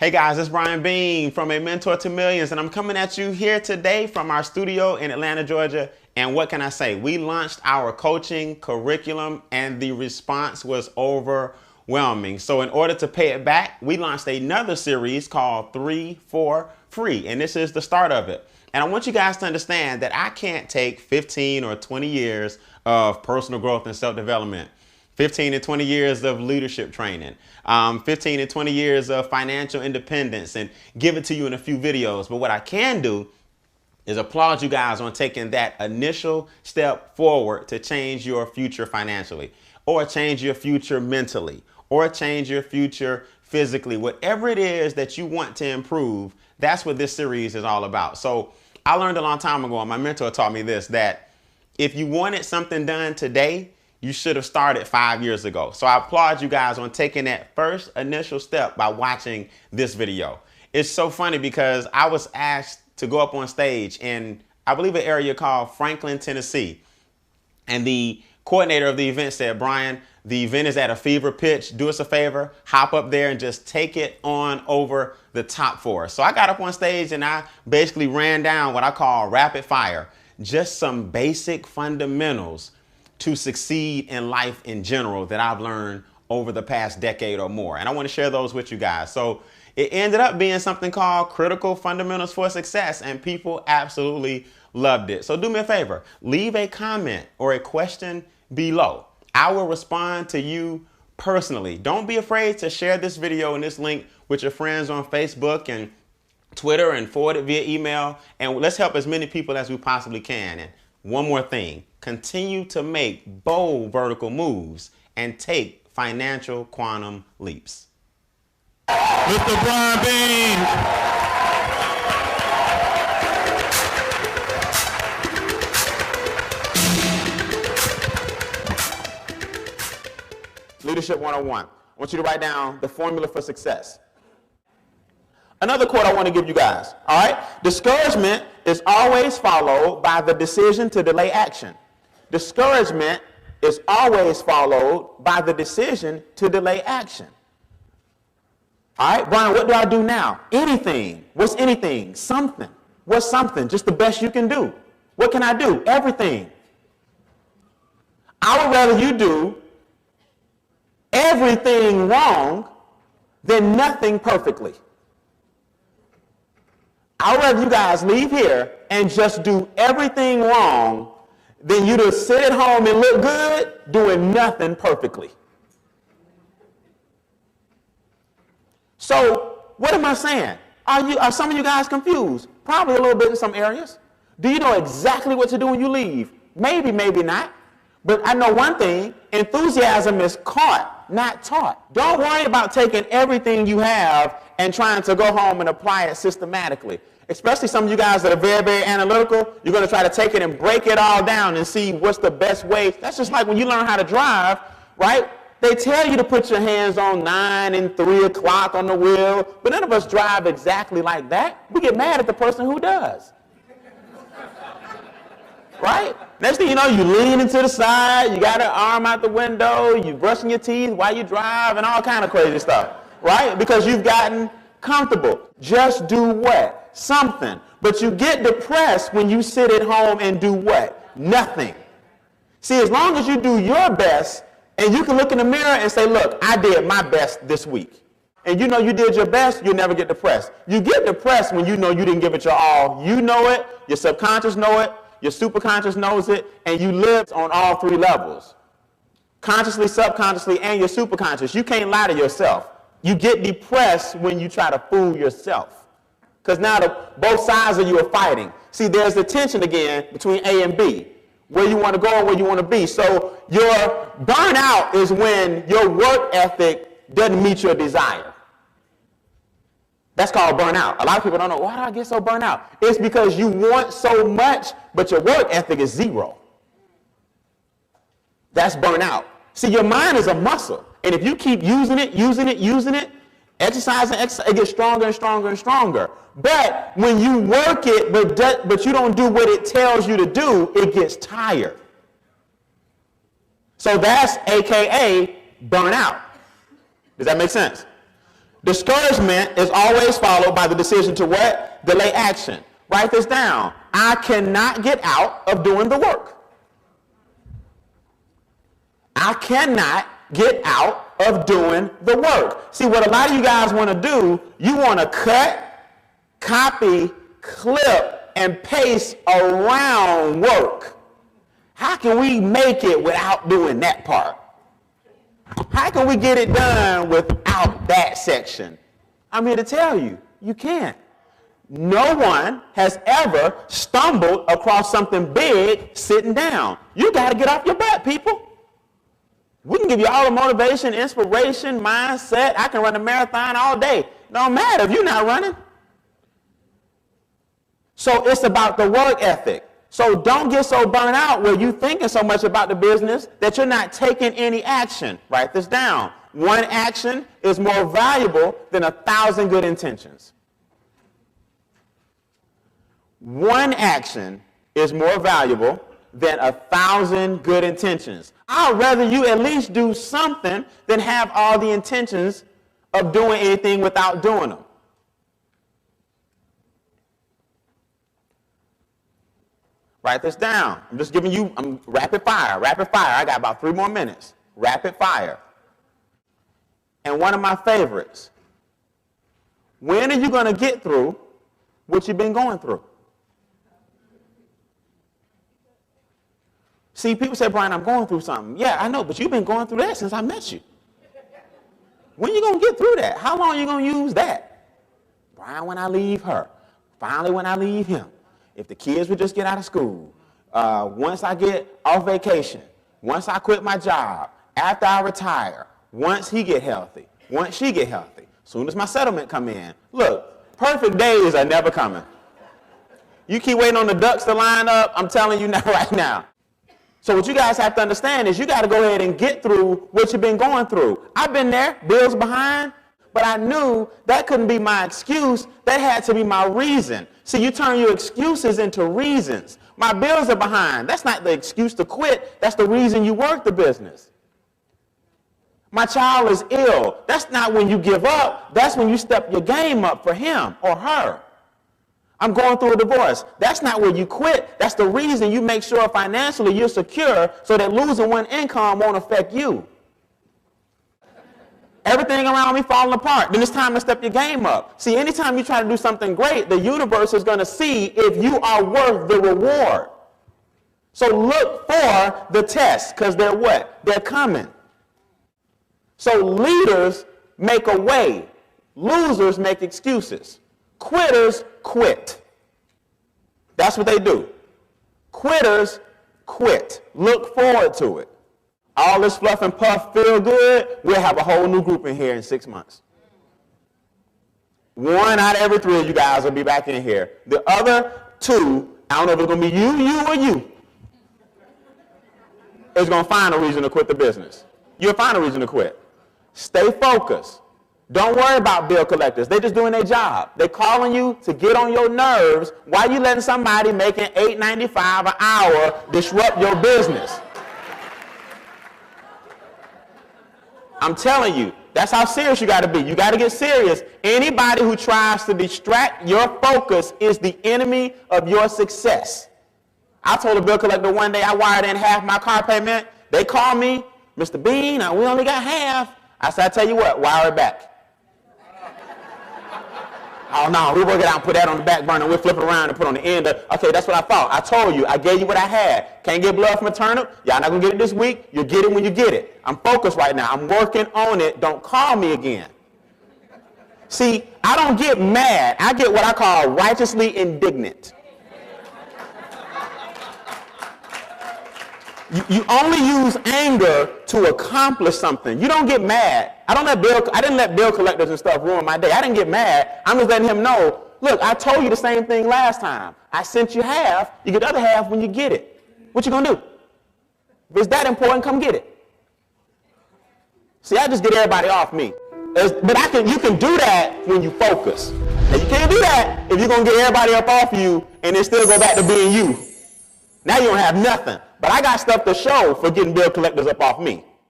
Hey guys, it's Beane from A Mentor to Millions, and I'm coming at you here today from our studio in Atlanta, Georgia. And what can I say? We launched our coaching curriculum and the response was overwhelming. So in order to pay it back, we launched another series called 3 for Free, and this is the start of it. And I want you guys to understand that I can't take 15 or 20 years of personal growth and self-development, 15 and 20 years of leadership training, 15 and 20 years of financial independence and give it to you in a few videos. But what I can do is applaud you guys on taking that initial step forward to change your future financially, or change your future mentally, or change your future physically. Whatever it is that you want to improve, that's what this series is all about. So I learned a long time ago, and my mentor taught me this, that if you wanted something done today, you should have started 5 years ago. So I applaud you guys on taking that first initial step by watching this video. It's so funny because I was asked to go up on stage in, I believe, an area called Franklin, Tennessee. And the coordinator of the event said, Brian, the event is at a fever pitch. Do us a favor, hop up there and just take it on over the top for us. So I got up on stage and I basically ran down what I call rapid fire, just some basic fundamentals to succeed in life in general that I've learned over the past decade or more. And I want to share those with you guys. So it ended up being something called Critical Fundamentals for Success, and people absolutely loved it. So do me a favor, leave a comment or a question below. I will respond to you personally. Don't be afraid to share this video and this link with your friends on Facebook and Twitter and forward it via email. And let's help as many people as we possibly can. And one more thing, continue to make bold vertical moves and take financial quantum leaps. Mr. Brian Beane. Leadership 101. I want you to write down the formula for success. Another quote I want to give you guys, all right? Discouragement is always followed by the decision to delay action. Discouragement is always followed by the decision to delay action. All right, Brian, what do I do now? Anything. What's anything? Something. What's something? Just the best you can do. What can I do? Everything. I would rather you do everything wrong than nothing perfectly. I would rather you guys leave here and just do everything wrong than you to sit at home and look good doing nothing perfectly. So what am I saying? Are some of you guys confused? Probably a little bit in some areas. Do you know exactly what to do when you leave? Maybe, maybe not. But I know one thing, enthusiasm is caught, not taught. Don't worry about taking everything you have and trying to go home and apply it systematically. Especially some of you guys that are very, very analytical, you're going to try to take it and break it all down and see what's the best way. That's just like when you learn how to drive, right? They tell you to put your hands on 9 and 3 o'clock on the wheel, but none of us drive exactly like that. We get mad at the person who does. Right? Next thing you know, you leaning to the side, you got an arm out the window, you brushing your teeth while you drive, and all kind of crazy stuff, right? Because you've gotten comfortable. Just do what? Something. But you get depressed when you sit at home and do what? Nothing. See, as long as you do your best, and you can look in the mirror and say, look, I did my best this week. And you know you did your best, you'll never get depressed. You get depressed when you know you didn't give it your all. You know it, your subconscious know it, your superconscious knows it, and you live on all 3 levels. Consciously, subconsciously, and your superconscious. You can't lie to yourself. You get depressed when you try to fool yourself. Because now both sides of you are fighting. See, there's the tension again between A and B, where you want to go and where you want to be. So your burnout is when your work ethic doesn't meet your desire. That's called burnout. A lot of people don't know, why do I get so burnt out? It's because you want so much, but your work ethic is 0. That's burnout. See, your mind is a muscle. And if you keep using it, exercising, it gets stronger and stronger and stronger. But when you work it, but you don't do what it tells you to do, it gets tired. So that's AKA burnout. Does that make sense? Discouragement is always followed by the decision to what? Delay action. Write this down. I cannot get out of doing the work. I cannot get out of doing the work. See, what a lot of you guys want to do, you want to cut, copy, clip, and paste around work. How can we make it without doing that part? How can we get it done without that section? I'm here to tell you, you can't. No one has ever stumbled across something big sitting down. You got to get off your butt, people. We can give you all the motivation, inspiration, mindset. I can run a marathon all day. Don't matter if you're not running. So it's about the work ethic. So don't get so burnt out where you're thinking so much about the business that you're not taking any action. Write this down. One action is more valuable than 1,000 good intentions. One action is more valuable than 1,000 good intentions. I'd rather you at least do something than have all the intentions of doing anything without doing them. Write this down. I'm just giving you rapid fire. Rapid fire. I got about 3 more minutes. Rapid fire. And one of my favorites. When are you going to get through what you've been going through? See, people say, Brian, I'm going through something. Yeah, I know, but you've been going through that since I met you. When are you going to get through that? How long are you going to use that? Brian, when I leave her. Finally, when I leave him. If the kids would just get out of school, once I get off vacation, once I quit my job, after I retire, once he get healthy, once she get healthy, soon as my settlement come in. Look, perfect days are never coming. You keep waiting on the ducks to line up, I'm telling you now right now. So what you guys have to understand is you got to go ahead and get through what you've been going through. I've been there, bills behind, but I knew that couldn't be my excuse. That had to be my reason. See, you turn your excuses into reasons. My bills are behind. That's not the excuse to quit. That's the reason you work the business. My child is ill. That's not when you give up. That's when you step your game up for him or her. I'm going through a divorce. That's not where you quit. That's the reason you make sure financially you're secure so that losing one income won't affect you. Everything around me falling apart. Then it's time to step your game up. See, anytime you try to do something great, the universe is going to see if you are worth the reward. So look for the tests, because they're what? They're coming. So leaders make a way. Losers make excuses. Quitters quit. That's what they do. Quitters quit. Look forward to it. All this fluff and puff feel good, we'll have a whole new group in here in 6 months. 1 out of every 3 of you guys will be back in here. The other 2, I don't know if it's going to be you, or you, is going to find a reason to quit the business. You'll find a reason to quit. Stay focused. Don't worry about bill collectors. They're just doing their job. They're calling you to get on your nerves while you letting somebody making $8.95 an hour disrupt your business. I'm telling you, that's how serious you got to be. You got to get serious. Anybody who tries to distract your focus is the enemy of your success. I told a bill collector one day I wired in half my car payment. They called me, Mr. Beane, we only got half. I said, I tell you what, wire it back. Oh, no, we work it out and put that on the back burner. We'll flip it around and put on the end. Okay, that's what I thought. I told you. I gave you what I had. Can't get blood from a turnip. Y'all not going to get it this week. You'll get it when you get it. I'm focused right now. I'm working on it. Don't call me again. See, I don't get mad. I get what I call righteously indignant. You only use anger to accomplish something. You don't get mad. I didn't let bill collectors and stuff ruin my day. I didn't get mad. I'm just letting him know, look, I told you the same thing last time. I sent you half. You get the other half when you get it. What you going to do? If it's that important, come get it. See, I just get everybody off me. But you can do that when you focus. Now, you can't do that if you're going to get everybody up off you and then still go back to being you. Now you don't have nothing. But I got stuff to show for getting bill collectors up off me.